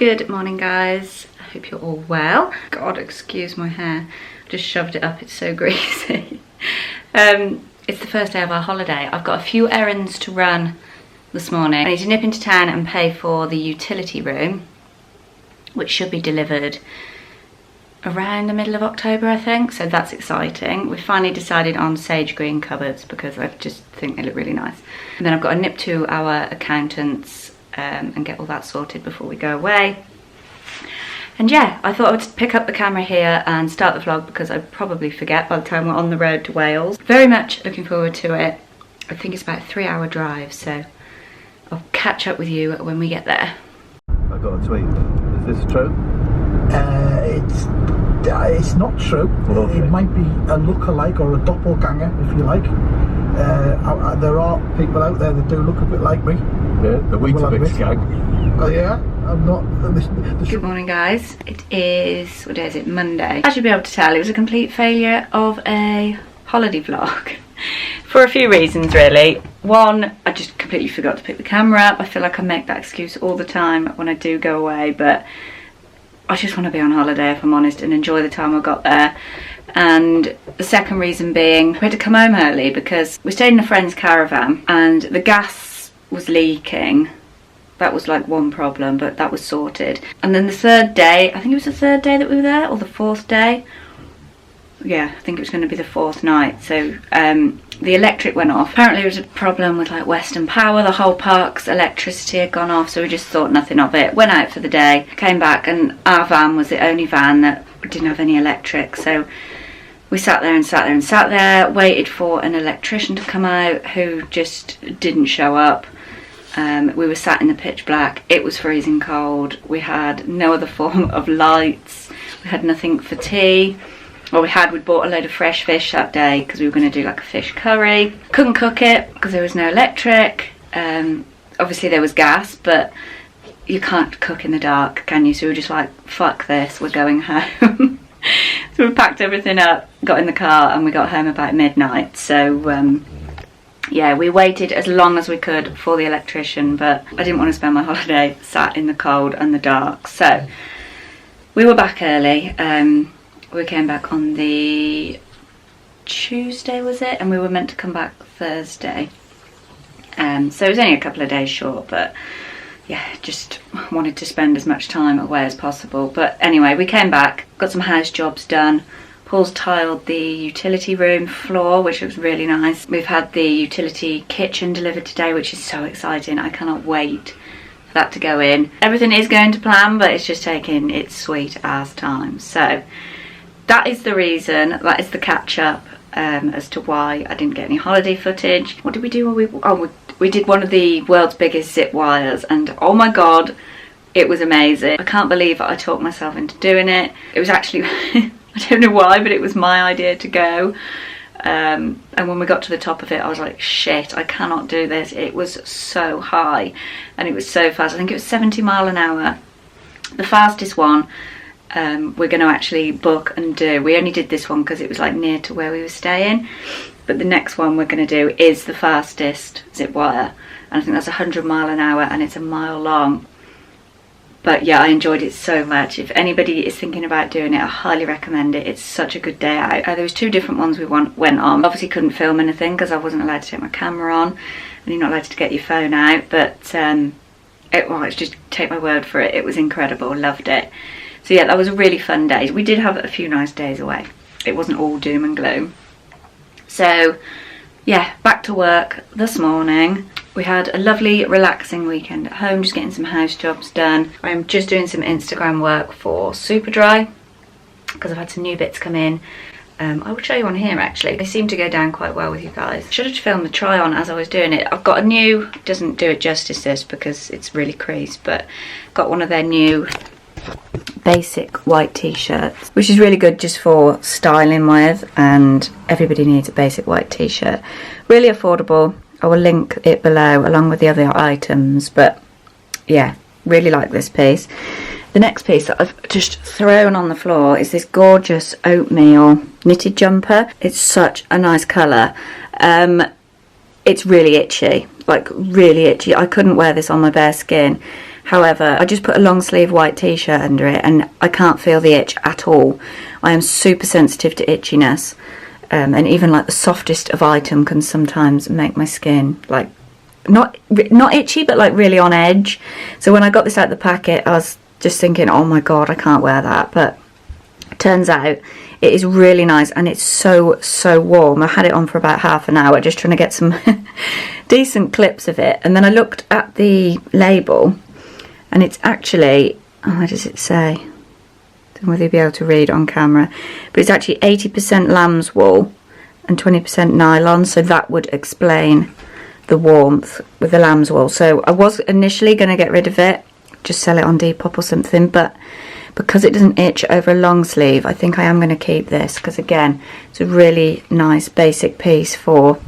Good morning, guys. I hope you're all well. God, excuse my hair. I just shoved it up, it's so greasy. It's the first day of our holiday. I've got a few errands to run this morning. I need to nip into town and pay for the utility room, which should be delivered around the middle of October, I think, so that's exciting. We finally decided on sage green cupboards because I just think they look really nice. And then I've got to nip to our accountant's and get all that sorted before we go away. And yeah, I thought I would pick up the camera here and start the vlog because I'd probably forget by the time we're on the road to Wales. Very much looking forward to it. I think it's about a 3-hour drive, so I'll catch up with you when we get there. I got a tweet. Is this true? It's not true. Okay. It might be a look-alike or a doppelganger, if you like. There are people out there that do look a bit like me. Yeah, the Weetabix skag. Oh yeah, I'm not. Good morning, guys. It is, what day is it? Monday. I should be able to tell it was a complete failure of a holiday vlog. For a few reasons, really. One, I just completely forgot to pick the camera up. I feel like I make that excuse all the time when I do go away, but I just want to be on holiday, if I'm honest, and enjoy the time I got there. And the second reason being, we had to come home early because we stayed in a friend's caravan and the gas was leaking. That was like one problem, but that was sorted. And then the third day, I think it was the third day that we were there, or the fourth day. Yeah, I think it was going to be the fourth night. So the electric went off. Apparently there was a problem with like Western Power. The whole park's electricity had gone off, so we just thought nothing of it. Went out for the day, came back, and our van was the only van that didn't have any electric. So we sat there and sat there and sat there, waited for an electrician to come out who just didn't show up. We were sat in the pitch black. It was freezing cold. We had no other form of lights. We had nothing for tea. Well, we'd bought a load of fresh fish that day because we were going to do like a fish curry. Couldn't cook it because there was no electric. Obviously there was gas, but you can't cook in the dark, can you? So we were just like, fuck this, we're going home. So we packed everything up, got in the car, and we got home about midnight. So yeah, we waited as long as we could for the electrician, but I didn't want to spend my holiday sat in the cold and the dark. So we were back early. We came back on the Tuesday, was it? And we were meant to come back Thursday. So it was only a couple of days short, but yeah, just wanted to spend as much time away as possible. But anyway, we came back, got some house jobs done. Paul's tiled the utility room floor, which was really nice. We've had the utility kitchen delivered today, which is so exciting. I cannot wait for that to go in. Everything is going to plan, but it's just taking its sweet ass time. So that is the reason, that is the catch up as to why I didn't get any holiday footage. What did we do? We did one of the world's biggest zip wires, and oh my god, it was amazing. I can't believe I talked myself into doing it. It was actually, I don't know why, but it was my idea to go. And when we got to the top of it, I was like, shit, I cannot do this. It was so high and it was so fast. I think it was 70 miles an hour. The fastest one we're going to actually book and do. We only did this one because it was like near to where we were staying. But the next one we're going to do is the fastest zip wire. And I think that's 100 miles an hour and it's a mile long. But yeah, I enjoyed it so much. If anybody is thinking about doing it, I highly recommend it. It's such a good day out. There was 2 different ones we went on. Obviously couldn't film anything because I wasn't allowed to take my camera on. And you're not allowed to get your phone out. But it's just take my word for it. It was incredible. Loved it. So yeah, that was a really fun day. We did have a few nice days away. It wasn't all doom and gloom. So yeah, back to work this morning. We had a lovely relaxing weekend at home, just getting some house jobs done. I'm just doing some Instagram work for Superdry because I've had some new bits come in. I will show you on here actually. They seem to go down quite well with you guys. Should have filmed the try on as I was doing it. I've got a new, doesn't do it justice this because it's really creased, but got one of their new basic white t-shirts, which is really good just for styling with, and everybody needs a basic white t-shirt. Really affordable. I will link it below along with the other items, but yeah, really like this piece. The next piece that I've just thrown on the floor is this gorgeous oatmeal knitted jumper. It's such a nice colour. it's really itchy, like really itchy. I couldn't wear this on my bare skin. However, I just put a long sleeve white t-shirt under it and I can't feel the itch at all. I am super sensitive to itchiness, and even like the softest of item can sometimes make my skin like not itchy, but like really on edge. So when I got this out of the packet, I was just thinking, oh my god, I can't wear that. But it turns out it is really nice, and it's so warm. I had it on for about half an hour just trying to get some decent clips of it, and then I looked at the label and it's actually, oh, what does it say? Don't know whether you'll be able to read on camera, but it's actually 80% lamb's wool and 20% nylon, so that would explain the warmth with the lamb's wool. So I was initially going to get rid of it, just sell it on Depop or something, but because it doesn't itch over a long sleeve, I think I am going to keep this, because again, it's a really nice basic piece for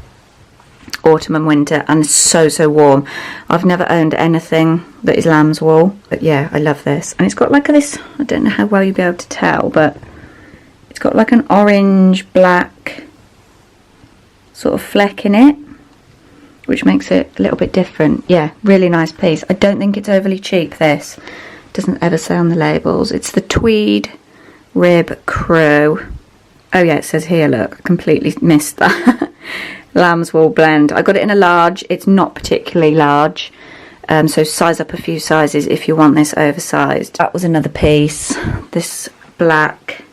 autumn and winter, and so warm. I've never owned anything that is lamb's wool, but yeah, I love this. And it's got like this, I don't know how well you'll be able to tell, but it's got like an orange black sort of fleck in it, which makes it a little bit different. Yeah, really nice piece. I don't think it's overly cheap, this. Doesn't ever say on the labels. It's the Tweed Rib Crew. Oh yeah, it says here, look, I completely missed that. Lamb's wool blend. I got it in a large. It's not particularly large, so size up a few sizes if you want this oversized. That was another piece. This black,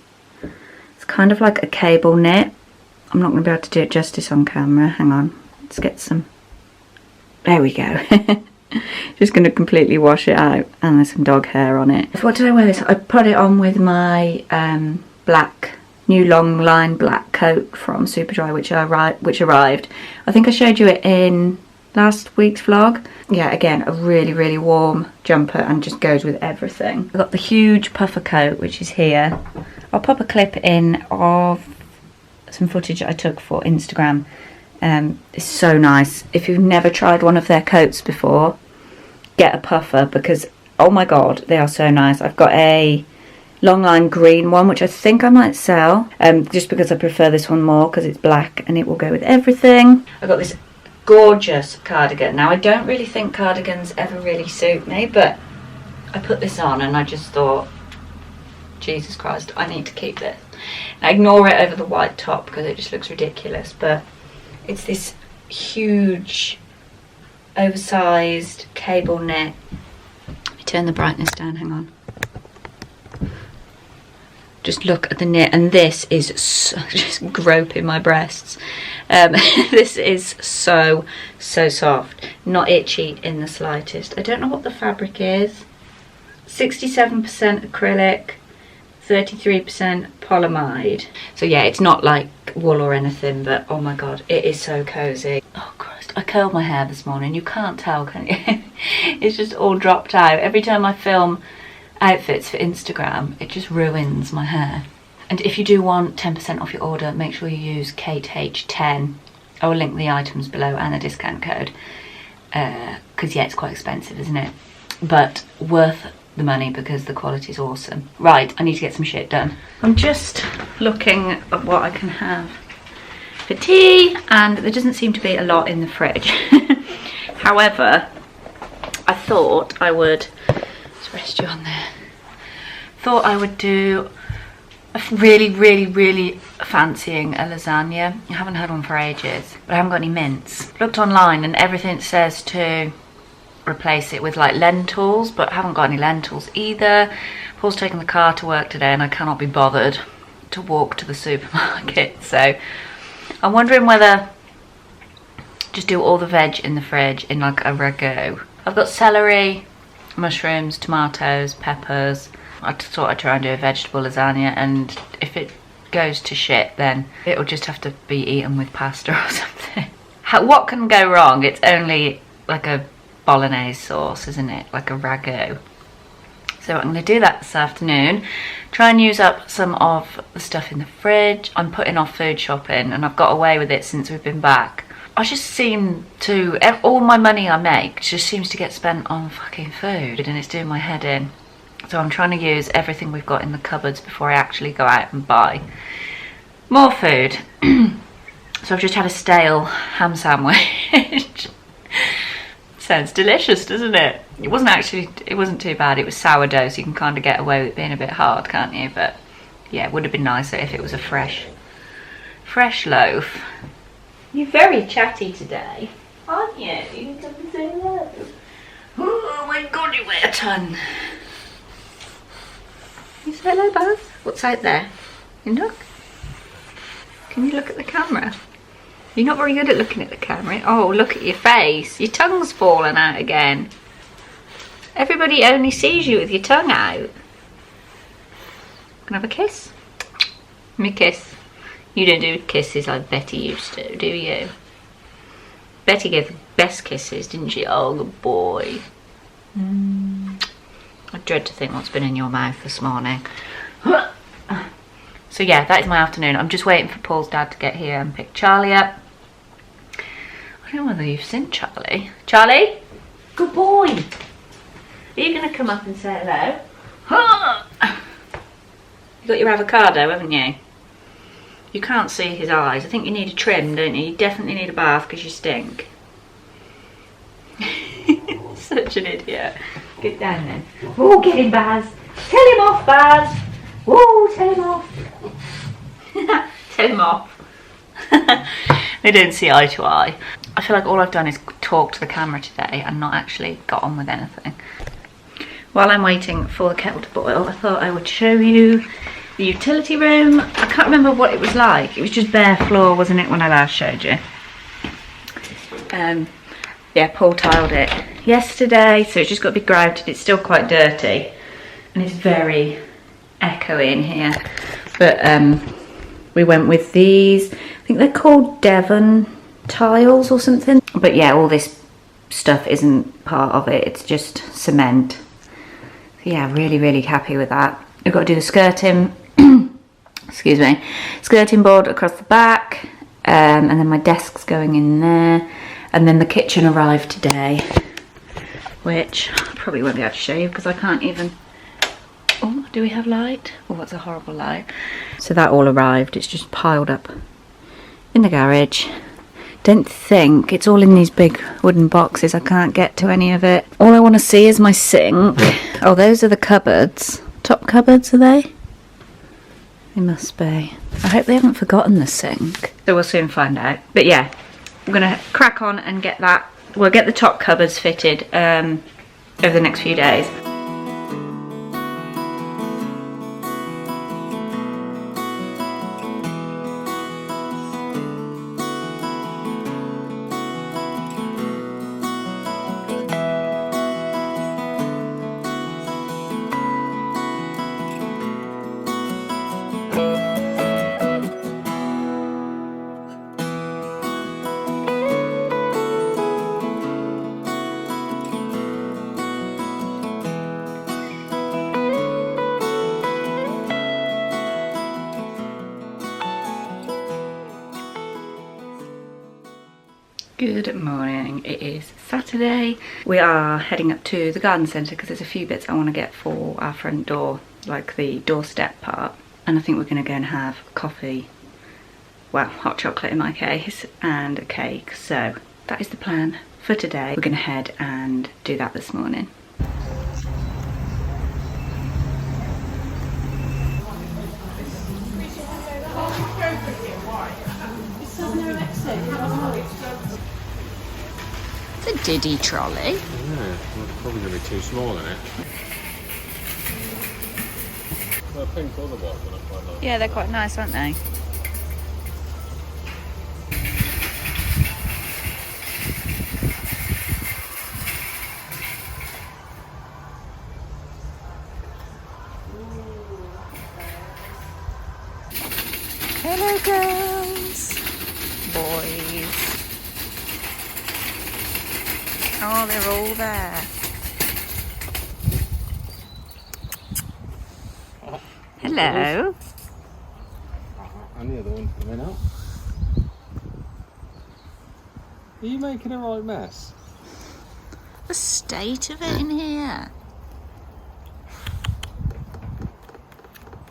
it's kind of like a cable knit. I'm not going to be able to do it justice on camera. Hang on, let's get some. There we go. Just going to completely wash it out, and there's some dog hair on it. What did I wear this? I put it on with my black, new long line black coat from Superdry, which arrived. I think I showed you it in last week's vlog. Yeah, again, a really warm jumper, and just goes with everything. I've got the huge puffer coat, which is here. I'll pop a clip in of some footage I took for Instagram. It's so nice. If you've never tried one of their coats before, get a puffer, because oh my god, they are so nice. I've got a long line green one, which I think I might sell, just because I prefer this one more because it's black and it will go with everything. I've got this gorgeous cardigan. Now, I don't really think cardigans ever really suit me, but I put this on and I just thought, Jesus Christ, I need to keep this. Now, ignore it over the white top because it just looks ridiculous, but it's this huge oversized cable knit. Let me turn the brightness down, hang on. Just look at the knit, and this is just groping my breasts. This is so soft, not itchy in the slightest. I don't know what the fabric is. 67% acrylic, 33% polyamide. So yeah, it's not like wool or anything, but oh my god, it is so cozy. Oh Christ, I curled my hair this morning. You can't tell, can you? It's just all dropped out. Every time I film outfits for Instagram, it just ruins my hair. And if you do want 10% off your order, make sure you use KateH10. I will link the items below and a discount code, because yeah, it's quite expensive, isn't it? But worth the money because the quality is awesome. Right, I need to get some shit done. I'm just looking at what I can have for tea, and there doesn't seem to be a lot in the fridge. However, I thought I would rest you on there. Thought I would do a really fancying a lasagna. I haven't had one for ages, but I haven't got any mince. Looked online and everything says to replace it with like lentils, but I haven't got any lentils either. Paul's taking the car to work today and I cannot be bothered to walk to the supermarket, so I'm wondering whether just do all the veg in the fridge in like a ragu. I've got celery, mushrooms, tomatoes, peppers. I just thought I'd try and do a vegetable lasagna, and if it goes to shit then it'll just have to be eaten with pasta or something. What can go wrong? It's only like a bolognese sauce, isn't it? Like a ragu. So I'm going to do that this afternoon. Try and use up some of the stuff in the fridge. I'm putting off food shopping and I've got away with it since we've been back. I just seem to, all my money I make just seems to get spent on fucking food, and it's doing my head in. So I'm trying to use everything we've got in the cupboards before I actually go out and buy more food. So I've just had a stale ham sandwich. Sounds delicious, doesn't it? It wasn't too bad. It was sourdough, so you can kind of get away with it being a bit hard, can't you? But yeah, it would have been nicer if it was a fresh loaf. You're very chatty today, aren't you? You can come and say hello. Oh my god, you weigh a ton. You say hello, Buzz? What's out there? You look? Can you look at the camera? You're not very good at looking at the camera. Oh, look at your face. Your tongue's fallen out again. Everybody only sees you with your tongue out. Can I have a kiss? Give me a kiss. You don't do kisses like Betty used to, do you? Betty gave the best kisses, didn't she? Oh, good boy. I dread to think what's been in your mouth this morning. So yeah, that is my afternoon. I'm just waiting for Paul's dad to get here and pick Charlie up. I don't know whether you've seen Charlie. Charlie? Good boy. Are you going to come up and say hello? You got your avocado, haven't you? You can't see his eyes. I think you need a trim, don't you? You definitely need a bath because you stink. Such an idiot. Get down then. Oh, get him, Baz. Tell him off, Baz. Oh, tell him off. Tell him off. They don't see eye to eye. I feel like all I've done is talk to the camera today and not actually got on with anything. While I'm waiting for the kettle to boil, I thought I would show you the utility room. I can't remember what it was like. It was just bare floor, wasn't it, when I last showed you? Yeah, Paul tiled it yesterday, so it's just got to be grouted. It's still quite dirty and it's very echoey in here. But we went with these. I think they're called Devon tiles or something. But yeah, all this stuff isn't part of it. It's just cement. So yeah, really happy with that. We've got to do the skirting. Excuse me. Skirting board across the back. And then my desk's going in there. And then the kitchen arrived today, which I probably won't be able to show you because I can't even... Oh, do we have light? Oh, that's a horrible light. So that all arrived. It's just piled up in the garage. Don't think it's all in these big wooden boxes. I can't get to any of it. All I want to see is my sink. Oh, those are the cupboards. Top cupboards, are they? They must be. I hope they haven't forgotten the sink. So we'll soon find out. But yeah, I'm going to crack on and get that. We'll get the top cupboards fitted over the next few days. Good morning, it is Saturday. We are heading up to the garden centre because there's a few bits I want to get for our front door, like the doorstep part. And I think we're going to go and have coffee, well, hot chocolate in my case, and a cake. So that is the plan for today. We're going to head and do that this morning. The Diddy trolley. Yeah, it's probably going to be too small, isn't it? Well, pink or the white one, I quite like. Yeah, they're quite nice, aren't they? Hello, girls. Boys. Oh, they're all there. Hello. And the other one's coming up. Are you making a right mess? The state of it in here.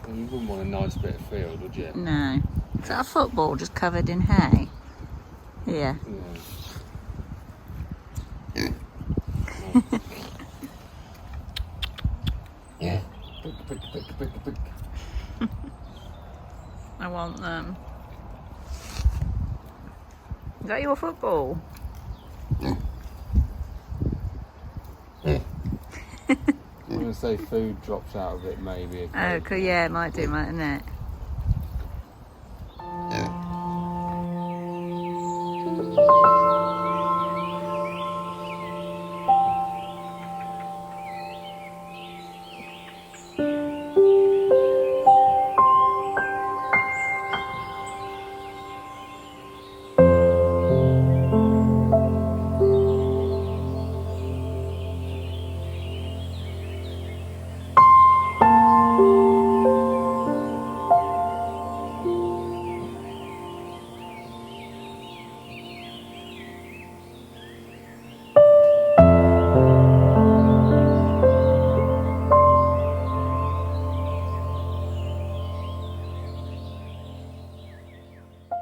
Well, you wouldn't want a nice bit of field, would you? No. Is that a football just covered in hay? Yeah. Yeah. Pick. I want them. Is that your football? I'm going to say food drops out of it, maybe. Oh, cool, yeah, it might do, mightn't it?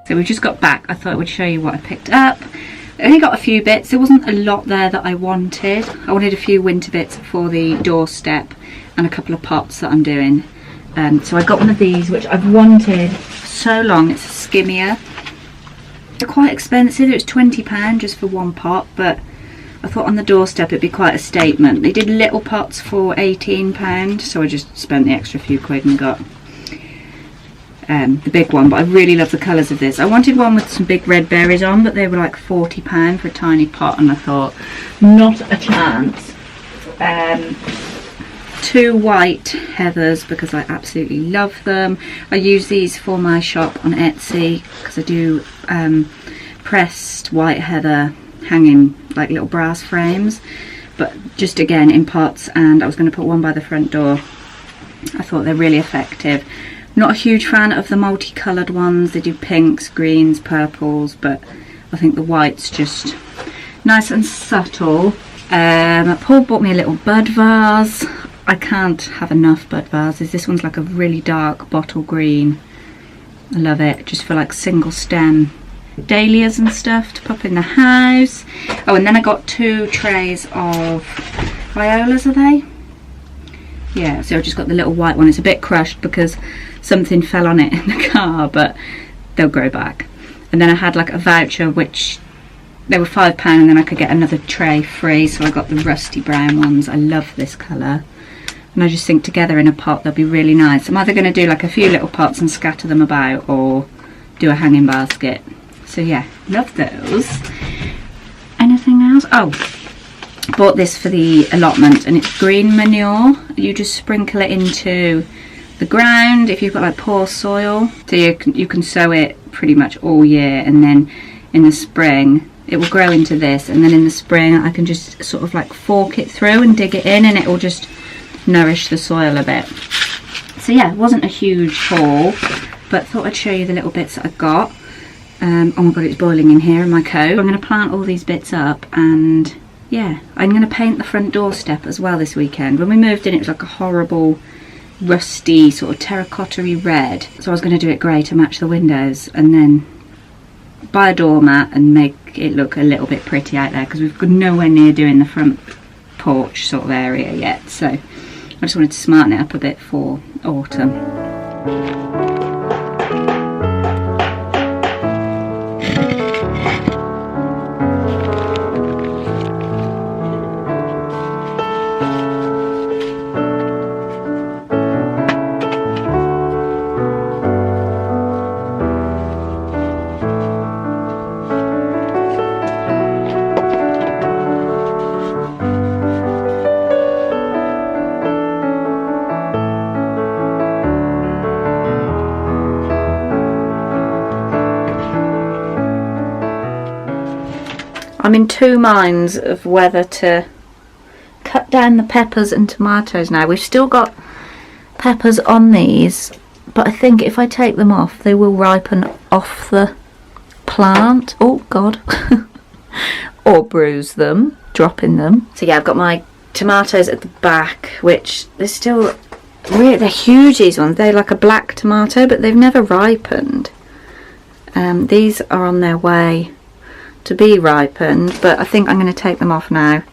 So we just got back. I thought I would show you what I picked up. I only got a few bits. There wasn't a lot there that I wanted. I wanted a few winter bits for the doorstep and a couple of pots that I'm doing. So I got one of these, which I've wanted so long. It's a skimmier. They're quite expensive. It was £20 just for one pot, but I thought on the doorstep it'd be quite a statement. They did little pots for £18, so I just spent the extra few quid and got the big one. But I really love the colours of this. I wanted one with some big red berries on, but they were like £40 for a tiny pot, and I thought, not a chance. 2 white heathers because I absolutely love them. I use these for my shop on Etsy because I do pressed white heather hanging like little brass frames, but just again in pots, and I was going to put one by the front door. I thought they're really effective. Not a huge fan of the multicoloured ones. They do pinks, greens, purples, but I think the white's just nice and subtle. Paul bought me a little bud vase. I can't have enough bud vases. This one's like a really dark bottle green. I love it, just for like single stem dahlias and stuff to pop in the house. Oh, and then I got 2 trays of violas, are they? Yeah, so I just got the little white one. It's a bit crushed because something fell on it in the car, but they'll grow back. And then I had like a voucher, which they were £5, and then I could get another tray free, so I got the rusty brown ones. I love this colour, and I just think together in a pot they'll be really nice. I'm either going to do like a few little pots and scatter them about, or do a hanging basket. So yeah, love those. Anything else? Oh, bought this for the allotment, and it's green manure. You just sprinkle it into the ground if you've got like poor soil, so you can sow it pretty much all year, and then in the spring it will grow into this, and then in the spring I can just sort of like fork it through and dig it in, and it will just nourish the soil a bit. So yeah, it wasn't a huge haul, but thought I'd show you the little bits that I got. Oh my god, it's boiling in here in my coat. I'm going to plant all these bits up, and yeah, I'm going to paint the front doorstep as well this weekend. When we moved in, it was like a horrible rusty sort of terracotta-y red, so I was going to do it grey to match the windows, and then buy a doormat and make it look a little bit pretty out there, because we've got nowhere near doing the front porch sort of area yet, so I just wanted to smarten it up a bit for autumn. I'm in 2 minds of whether to cut down the peppers and tomatoes now. We've still got peppers on these, but I think if I take them off, they will ripen off the plant. Oh God. Or bruise them, dropping them. So yeah, I've got my tomatoes at the back, which they're still really, they're huge, these ones. They're like a black tomato, but they've never ripened. These are on their way. to be ripened, but I think I'm going to take them off now.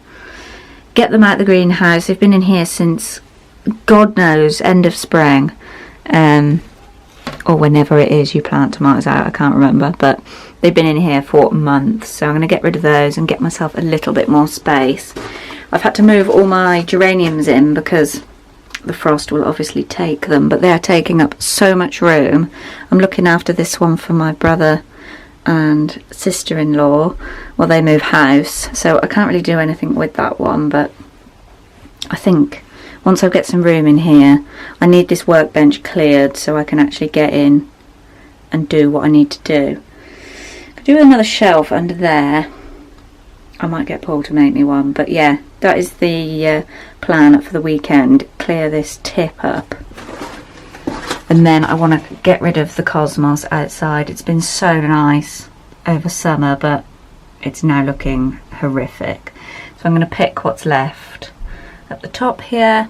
Get them out of the greenhouse. They've been in here since, God knows, end of spring. Or whenever it is you plant tomatoes out, I can't remember. But they've been in here for months. So I'm going to get rid of those and get myself a little bit more space. I've had to move all my geraniums in because the frost will obviously take them. But they're taking up so much room. I'm looking after this one for my brother and sister-in-law while they move house. So I can't really do anything with that one. But I think once I get some room in here, I need this workbench cleared so I can actually get in and do what I need to do. Could do another shelf under there. I might get Paul to make me one, but yeah, that is the plan for the weekend. Clear this tip up. And then I want to get rid of the cosmos outside. It's been so nice over summer, but it's now looking horrific. So I'm going to pick what's left at the top here,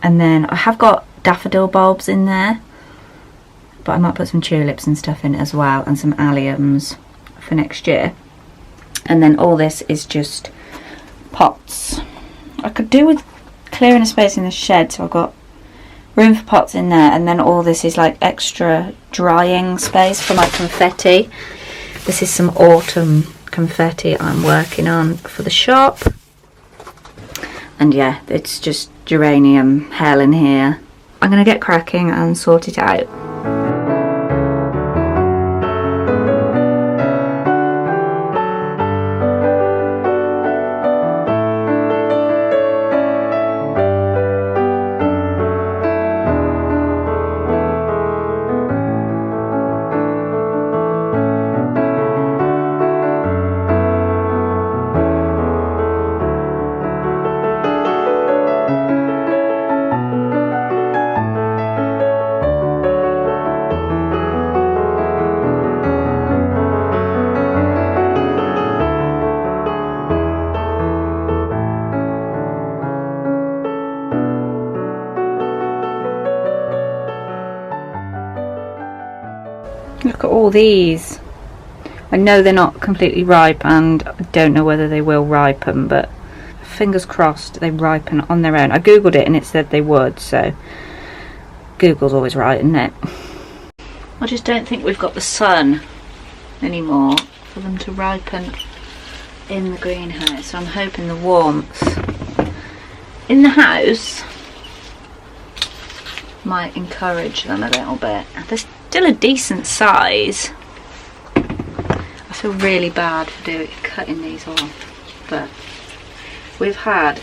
and then I have got daffodil bulbs in there, but I might put some tulips and stuff in as well, and some alliums for next year. And then all this is just pots. I could do with clearing a space in the shed, so I've got room for pots in there, and then all this is like extra drying space for my confetti. This is some autumn confetti I'm working on for the shop. And yeah, it's just geranium hell in here. I'm going to get cracking and sort it out. Look at all these. I know they're not completely ripe and I don't know whether they will ripen, but fingers crossed they ripen on their own. I googled it and it said they would, so Google's always right, isn't it? I just don't think we've got the sun anymore for them to ripen in the greenhouse, so I'm hoping the warmth in the house might encourage them a little bit. They're still a decent size. I feel really bad for cutting these off, but we've had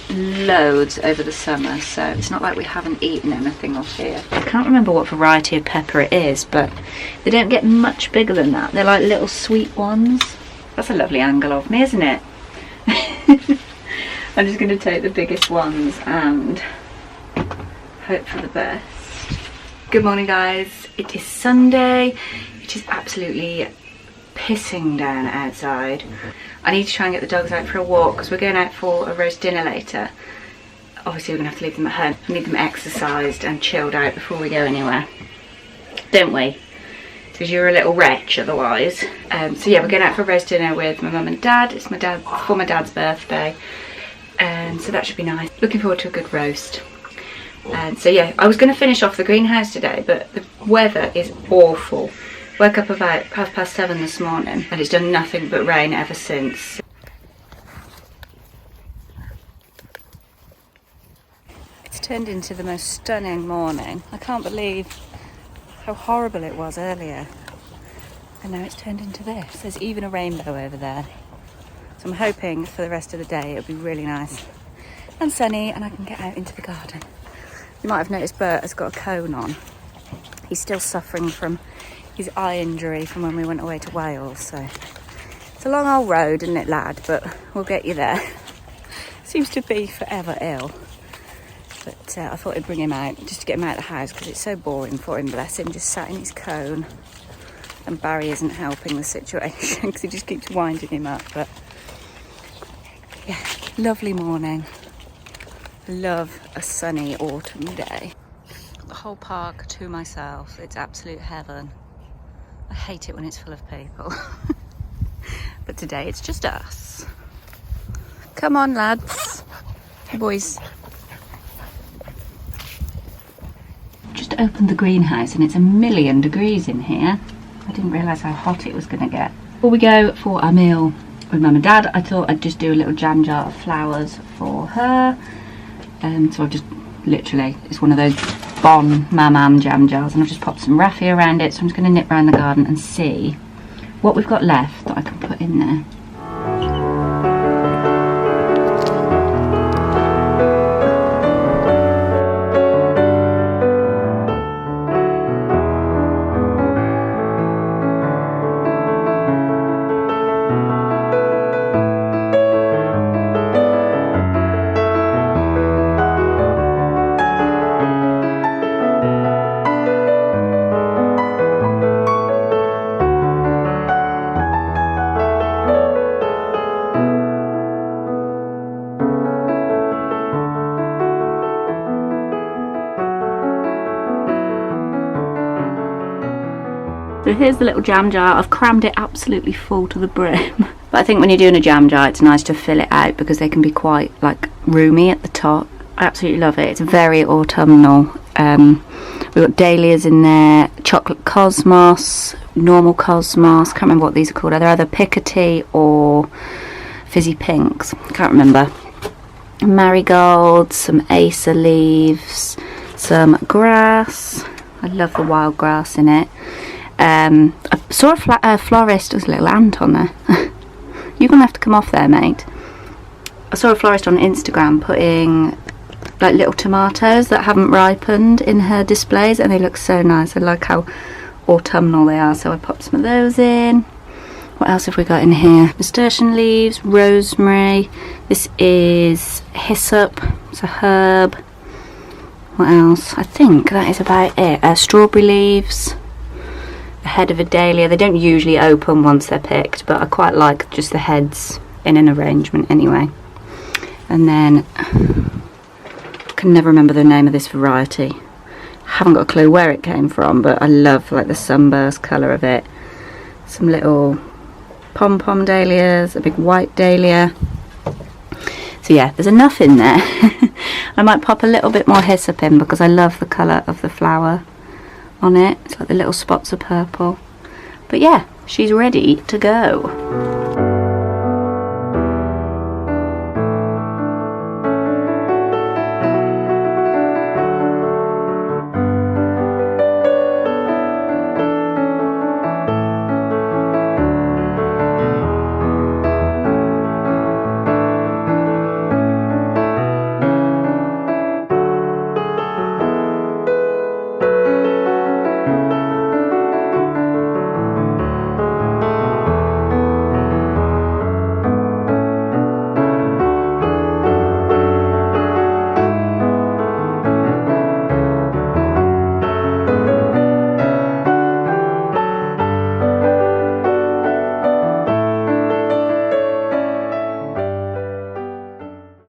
loads over the summer, so it's not like we haven't eaten anything off here. I can't remember what variety of pepper it is, but they don't get much bigger than that. They're like little sweet ones. That's a lovely angle of me, isn't it? I'm just going to take the biggest ones and hope for the best. Good morning, guys. It is Sunday. It is absolutely pissing down outside. I need to try and get the dogs out for a walk because we're going out for a roast dinner later. Obviously we're going to have to leave them at home. I need them exercised and chilled out before we go anywhere, don't we? Because you're a little wretch otherwise. So yeah, we're going out for a roast dinner with my mum and dad. It's my dad's birthday, and so that should be nice. Looking forward to a good roast. So yeah, I was going to finish off the greenhouse today, but the weather is awful. Woke up about 7:30 this morning and it's done nothing but rain ever since. It's turned into the most stunning morning. I can't believe how horrible it was earlier. And now it's turned into this. There's even a rainbow over there. So I'm hoping for the rest of the day it'll be really nice and sunny and I can get out into the garden. You might have noticed Bert has got a cone on. He's still suffering from his eye injury from when we went away to Wales, so it's a long old road, isn't it, lad? But we'll get you there. Seems to be forever ill, but I thought I'd bring him out just to get him out of the house because it's so boring for him, bless him, just sat in his cone, and Barry isn't helping the situation because he just keeps winding him up. But yeah, lovely morning. Love a sunny autumn day. The whole park to myself. It's absolute heaven. I hate it when it's full of people. but today it's just us. Come on, lads. Hey, boys. Just opened the greenhouse and it's 1,000,000 degrees in here. I didn't realise how hot it was going to get. Before we go for our meal with Mum and Dad, I thought I'd just do a little jam jar of flowers for her. So I've just literally, it's one of those Bon Mam jam jars, and I've just popped some raffia around it. So I'm just going to nip around the garden and see what we've got left that I can put in there. So here's the little jam jar. I've crammed it absolutely full to the brim. But I think when you're doing a jam jar, it's nice to fill it out because they can be quite like roomy at the top. I absolutely love it. It's very autumnal. We've got dahlias in there, chocolate cosmos, normal cosmos. Can't remember what these are called. They're either Picotee or fizzy pinks. Can't remember. Marigolds, some acer leaves, some grass. I love the wild grass in it. I saw a florist. There's a little ant on there. You're gonna have to come off there, mate. I saw a florist on Instagram putting like little tomatoes that haven't ripened in her displays, and they look so nice. I like how autumnal they are, so I popped some of those in. What else have we got in here? Nasturtium leaves, rosemary. This is hyssop. It's a herb. What else? I think that is about it. Strawberry leaves. The head of a dahlia. They don't usually open once they're picked, but I quite like just the heads in an arrangement anyway. And then I can never remember the name of this variety. I haven't got a clue where it came from, but I love like the sunburst colour of it. Some little pom-pom dahlias, a big white dahlia. So yeah, there's enough in there. I might pop a little bit more hyssop in because I love the colour of the flower on it. It's like the little spots of purple. But yeah, she's ready to go.